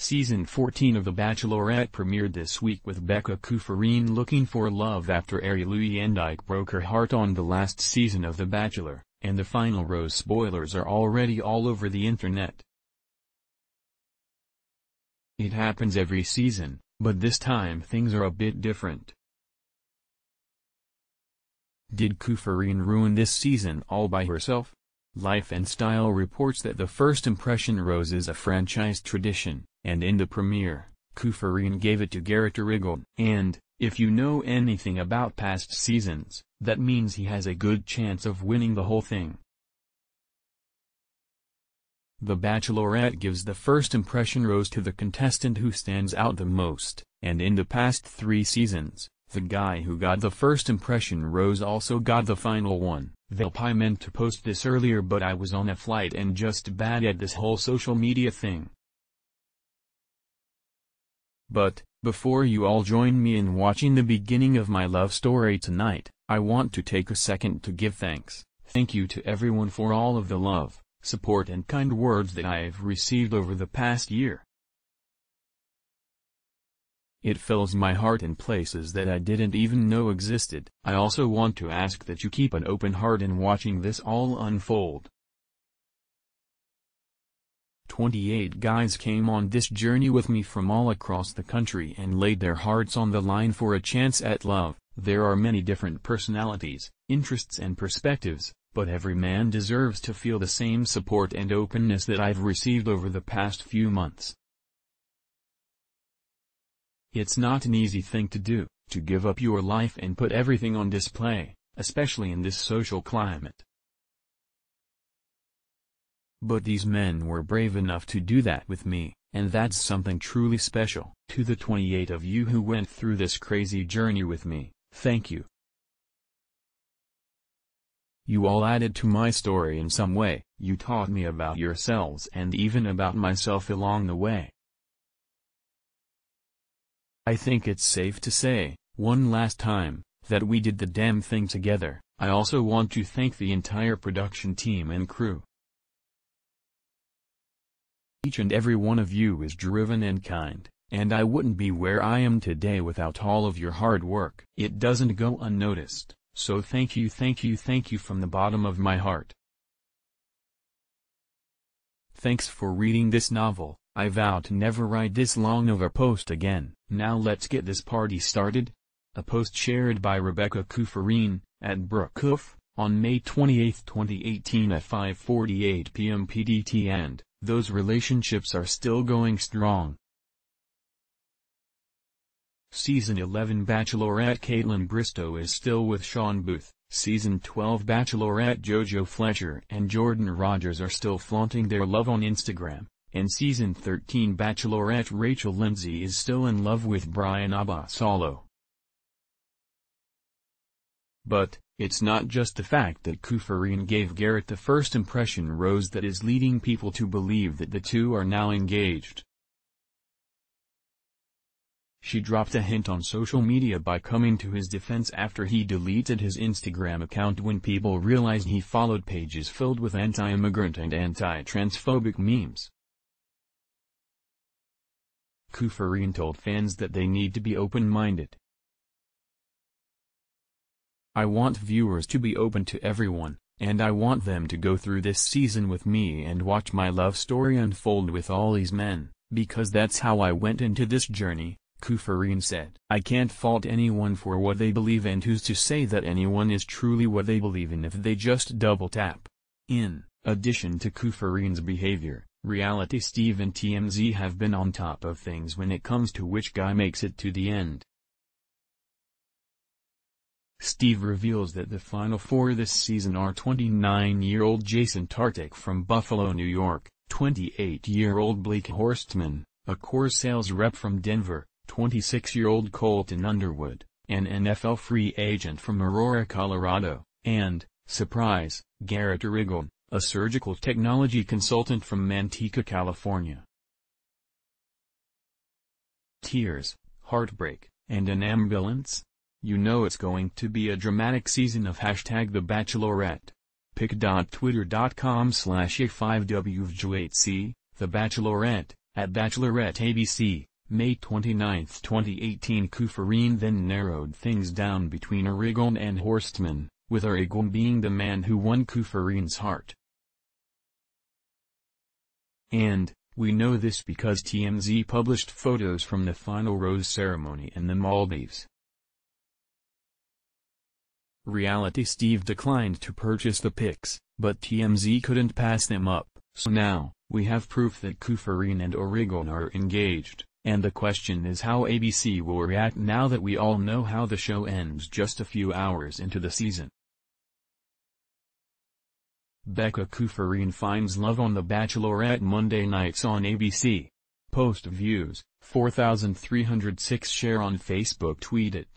Season 14 of The Bachelorette premiered this week with Becca Kufrin looking for love after Arie Luye and Ike broke her heart on the last season of The Bachelor, and the final rose spoilers are already all over the internet. It happens every season, but this time things are a bit different. Did Kufrin ruin this season all by herself? Life and Style reports that the first impression rose is a franchise tradition, and in the premiere, Kufrin gave it to Arie Luye. And, if you know anything about past seasons, that means he has a good chance of winning the whole thing. The Bachelorette gives the first impression rose to the contestant who stands out the most, and in the past 3 seasons, the guy who got the first impression rose also got the final one. I meant to post this earlier, but I was on a flight and just bad at this whole social media thing. But, before you all join me in watching the beginning of my love story tonight, I want to take a second to give thanks. Thank you to everyone for all of the love, support and kind words that I have received over the past year. It fills my heart in places that I didn't even know existed. I also want to ask that you keep an open heart in watching this all unfold. 28 guys came on this journey with me from all across the country and laid their hearts on the line for a chance at love. There are many different personalities, interests and perspectives, but every man deserves to feel the same support and openness that I've received over the past few months. It's not an easy thing to do, to give up your life and put everything on display, especially in this social climate. But these men were brave enough to do that with me, and that's something truly special. To the 28 of you who went through this crazy journey with me, thank you. You all added to my story in some way. You taught me about yourselves and even about myself along the way. I think it's safe to say, one last time, that we did the damn thing together. I also want to thank the entire production team and crew. Each and every one of you is driven and kind, and I wouldn't be where I am today without all of your hard work. It doesn't go unnoticed, so thank you from the bottom of my heart. Thanks for reading this novel. I vow to never write this long of a post again. Now let's get this party started. A post shared by Becca Kufrin, at Brookhof, on May 28, 2018 at 5:48 p.m. PDT, and those relationships are still going strong. Season 11 Bachelorette Kaitlyn Bristowe is still with Sean Booth. Season 12 Bachelorette JoJo Fletcher and Jordan Rogers are still flaunting their love on Instagram. And Season 13 Bachelorette Rachel Lindsay is still in love with Brian Abasolo. But, it's not just the fact that Kufrin gave Garrett the first impression rose that is leading people to believe that the two are now engaged. She dropped a hint on social media by coming to his defense after he deleted his Instagram account when people realized he followed pages filled with anti-immigrant and anti-transphobic memes. Kufrin told fans that they need to be open-minded. I want viewers to be open to everyone, and I want them to go through this season with me and watch my love story unfold with all these men, because that's how I went into this journey, Kufrin said. I can't fault anyone for what they believe, and who's to say that anyone is truly what they believe in if they just double tap. In addition to Kufrin's behavior, Reality Steve and TMZ have been on top of things when it comes to which guy makes it to the end. Steve reveals that the final 4 this season are 29-year-old Jason Tartick from Buffalo, New York, 28-year-old Blake Horstman, a core sales rep from Denver, 26-year-old Colton Underwood, an NFL free agent from Aurora, Colorado, and, surprise, Arie Luye, a surgical technology consultant from Manteca, California. Tears, heartbreak, and an ambulance? You know it's going to be a dramatic season of The Bachelorette. pic.twitter.com/a5wj8c, The Bachelorette, At Bachelorette ABC, May 29, 2018. Kufrin then narrowed things down between Arigon and Horstman, with Arigon being the man who won Kufrin's heart. And, we know this because TMZ published photos from the final rose ceremony in the Maldives. Reality Steve declined to purchase the pics, but TMZ couldn't pass them up, so now, we have proof that Kufrin and Arigon are engaged, and the question is how ABC will react now that we all know how the show ends just a few hours into the season. Becca Kufrin finds love on The Bachelorette Monday nights on ABC. Post views, 4,306. Share on Facebook. Tweet it.